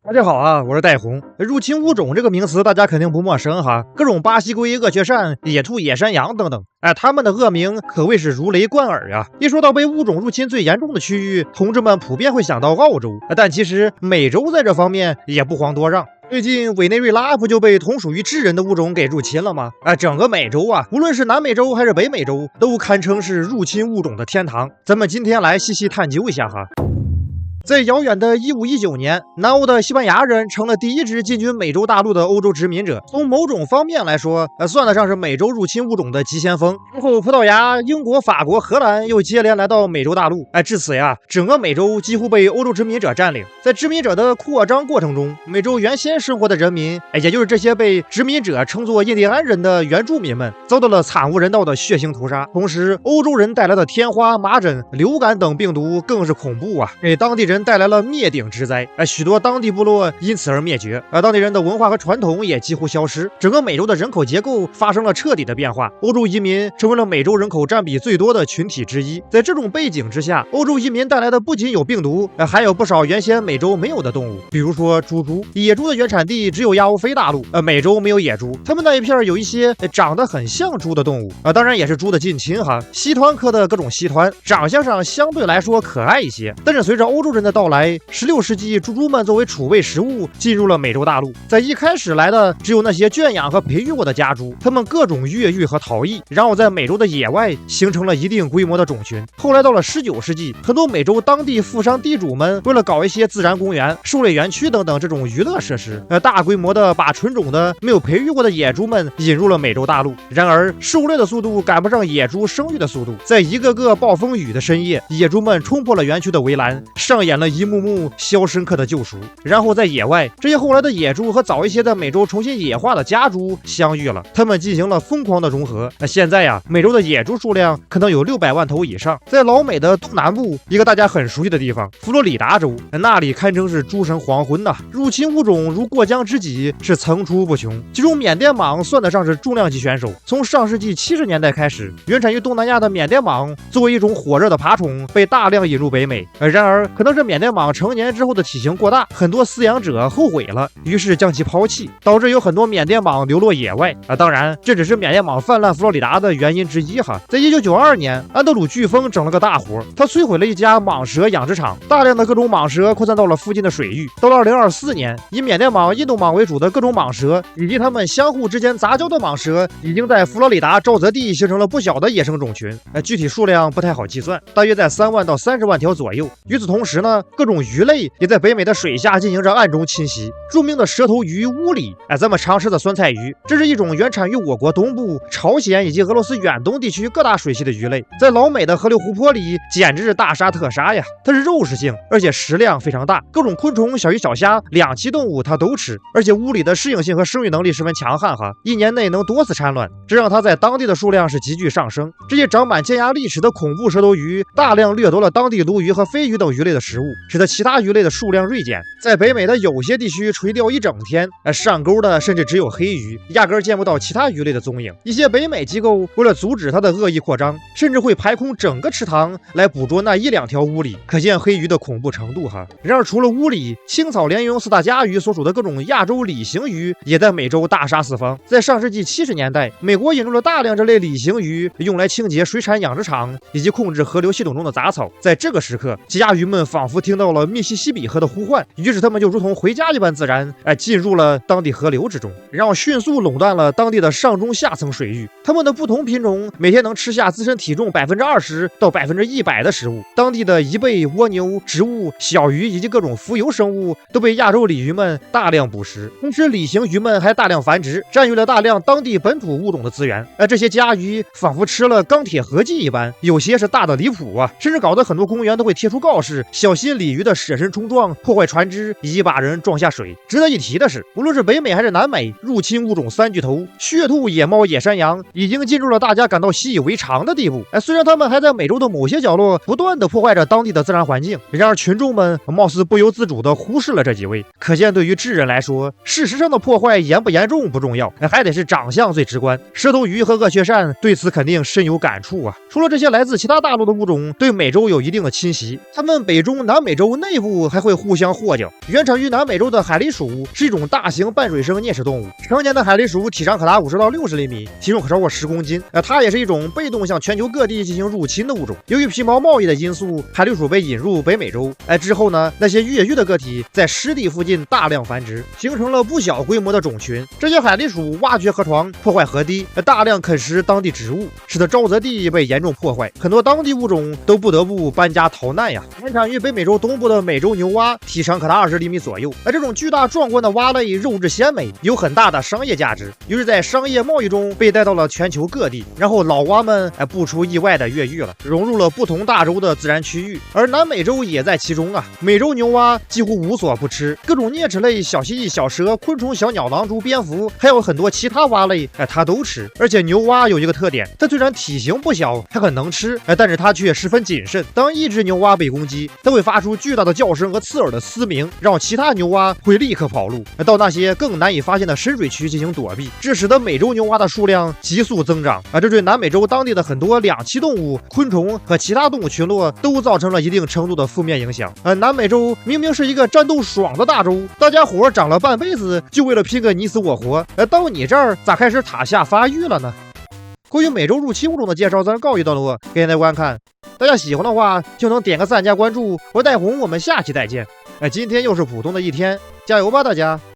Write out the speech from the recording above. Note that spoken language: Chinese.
大家好啊，我是戴红。入侵物种这个名词大家肯定不陌生哈，各种巴西龟、鳄雀鳝、野兔、野山羊等等，它们的恶名可谓是如雷贯耳呀。一说到被物种入侵最严重的区域，同志们普遍会想到澳洲，但其实美洲在这方面也不遑多让。最近委内瑞拉不就被同属于智人的物种给入侵了吗？整个美洲啊，无论是南美洲还是北美洲，都堪称是入侵物种的天堂。咱们今天来细细探究一下哈。在遥远的1519年，南欧的西班牙人成了第一支进军美洲大陆的欧洲殖民者。从某种方面来说，算得上是美洲入侵物种的急先锋。之后，葡萄牙、英国、法国、荷兰又接连来到美洲大陆。至此呀，整个美洲几乎被欧洲殖民者占领。在殖民者的扩张过程中，美洲原先生活的人民，也就是这些被殖民者称作印第安人的原住民们，遭到了惨无人道的血腥屠杀。同时，欧洲人带来的天花、麻疹、流感等病毒更是恐怖啊，给当地人带来了灭顶之灾，许多当地部落因此而灭绝，当地人的文化和传统也几乎消失，整个美洲的人口结构发生了彻底的变化，欧洲移民成为了美洲人口占比最多的群体之一。在这种背景之下，欧洲移民带来的不仅有病毒，还有不少原先美洲没有的动物，比如说猪。野猪的原产地只有亚欧非大陆，美洲没有野猪，他们那一片有一些长得很像猪的动物，当然也是猪的近亲哈，蜥豚科的各种蜥豚，长相上相对来说可爱一些。但是随着欧洲人的到来，16世纪猪们作为储备食物进入了美洲大陆。在一开始来的只有那些圈养和培育过的家猪，它们各种越狱和逃逸，然后在美洲的野外形成了一定规模的种群。后来到了19世纪，很多美洲当地富商地主们为了搞一些自然公园、狩猎园区等等这种娱乐设施，大规模的把纯种的没有培育过的野猪们引入了美洲大陆。然而狩猎的速度赶不上野猪生育的速度，在一个个暴风雨的深夜，野猪们冲破了园区的围栏，上演了一幕幕肖申克的救赎。然后在野外，这些后来的野猪和早一些在美洲重新野化的家猪相遇了，他们进行了疯狂的融合。现在呀，美洲的野猪数量可能有600万头以上。在老美的东南部，一个大家很熟悉的地方，佛罗里达州，那里堪称是猪神黄昏呐，入侵物种如过江之鲫，是层出不穷。其中缅甸蟒算得上是重量级选手。从上世纪70年代开始，原产于东南亚的缅甸蟒作为一种火热的爬虫，被大量引入北美。然而，可能是缅甸蟒成年之后的体型过大，很多饲养者后悔了，于是将其抛弃，导致有很多缅甸蟒流落野外。当然，这只是缅甸蟒泛滥佛罗里达的原因之一哈。在1992年，安德鲁飓风整了个大活，他摧毁了一家蟒蛇养殖场，大量的各种蟒蛇扩散到了附近的水域。到了2024年，以缅甸蟒、印度蟒为主的各种蟒蛇以及它们相互之间杂交的蟒蛇，已经在佛罗里达沼泽地形成了不小的野生种群。具体数量不太好计算，大约在3万到30万条左右。与此同时呢，各种鱼类也在北美的水下进行着暗中侵袭。著名的蛇头鱼乌里，咱们常吃的酸菜鱼，这是一种原产于我国东部、朝鲜以及俄罗斯远东地区各大水系的鱼类，在老美的河流湖泊里简直是大杀特杀呀！它是肉食性，而且食量非常大，各种昆虫、小鱼小虾、两栖动物它都吃，而且乌里的适应性和生育能力十分强悍哈，一年内能多次产卵，这让它在当地的数量是急剧上升。这些长满尖牙利齿的恐怖蛇头鱼大量掠夺了当地鲈鱼和飞鱼等鱼类的食物，使得其他鱼类的数量锐减。在北美的有些地区垂钓一整天，上钩的甚至只有黑鱼，压根见不到其他鱼类的踪影。一些北美机构为了阻止它的恶意扩张，甚至会排空整个池塘来捕捉那1-2条乌里，可见黑鱼的恐怖程度哈。然而除了乌里，青草鲢鳙、四大家鱼所属的各种亚洲鲤形鱼也在美洲大杀四方。在上世纪70年代，美国引入了大量这类鲤形鱼，用来清洁水产养殖场以及控制河流系统中的杂草。在这个时刻，其家鱼们仿佛听到了密西西比河的呼唤，于是他们就如同回家一般自然，进入了当地河流之中，然后迅速垄断了当地的上中下层水域。它们的不同品种每天能吃下自身体重20%到100%的食物。当地的贻贝、蜗牛、植物、小鱼以及各种浮游生物都被亚洲鲤鱼们大量捕食，同时鲤形鱼们还大量繁殖，占据了大量当地本土物种的资源。这些家鱼仿佛吃了钢铁合剂一般，有些是大的离谱啊，甚至搞得很多公园都会贴出告示，小心鲤鱼的舍身冲撞、破坏船只以及把人撞下水。值得一提的是，无论是北美还是南美，入侵物种3巨头血兔、野猫、野山羊已经进入了大家感到习以为常的地步。虽然它们还在美洲的某些角落不断的破坏着当地的自然环境，然而群众们貌似不由自主地忽视了这几位。可见对于智人来说，事实上的破坏严不严重不重要，还得是长相最直观。蛇头鱼和鳄雀鳝对此肯定深有感触啊。除了这些来自其他大陆的物种对美洲有一定的侵袭，它们北中南美洲内部还会互相祸交。原产于南美洲的海狸鼠是一种大型半水生啮齿动物，成年的海狸鼠体长可达50到60厘米，体重可超过10公斤。它也是一种被动向全球各地进行入侵的物种。由于皮毛贸易的因素，海狸鼠被引入北美洲。之后呢，那些越狱的个体在湿地附近大量繁殖，形成了不小规模的种群。这些海狸鼠挖掘河床，破坏河堤，大量啃食当地植物，使得沼泽地被严重破坏，很多当地物种都不得不搬家逃难呀。原产于北美洲东部的美洲牛蛙，体长可达20厘米左右。这种巨大壮观的蛙类肉质鲜美，有很大的商业价值，于是在商业贸易中被带到了全球各地。然后老蛙们不出意外的越狱了，融入了不同大洲的自然区域，而南美洲也在其中啊。美洲牛蛙几乎无所不吃，各种啮齿类、小蜥蜴、小蛇、昆虫、小鸟、狼蛛、蝙蝠，还有很多其他蛙类，它都吃。而且牛蛙有一个特点，它虽然体型不小，还很能吃，但是它却十分谨慎。当一只牛蛙被攻击，它会发出巨大的叫声和刺耳的嘶鸣，让其他牛蛙会立刻跑路，到那些更难以发现的深水区进行躲避，这使得美洲牛蛙的数量急速增长这对南美洲当地的很多两栖动物、昆虫和其他动物群落都造成了一定程度的负面影响。南美洲明明是一个战斗爽的大洲，大家伙长了半辈子就为了拼个你死我活，到你这儿咋开始塔下发育了呢？关于美洲入侵物种的介绍咱告一段落，感谢大家观看。大家喜欢的话就能点个赞加关注，我是戴红，我们下期再见。今天又是普通的一天，加油吧大家！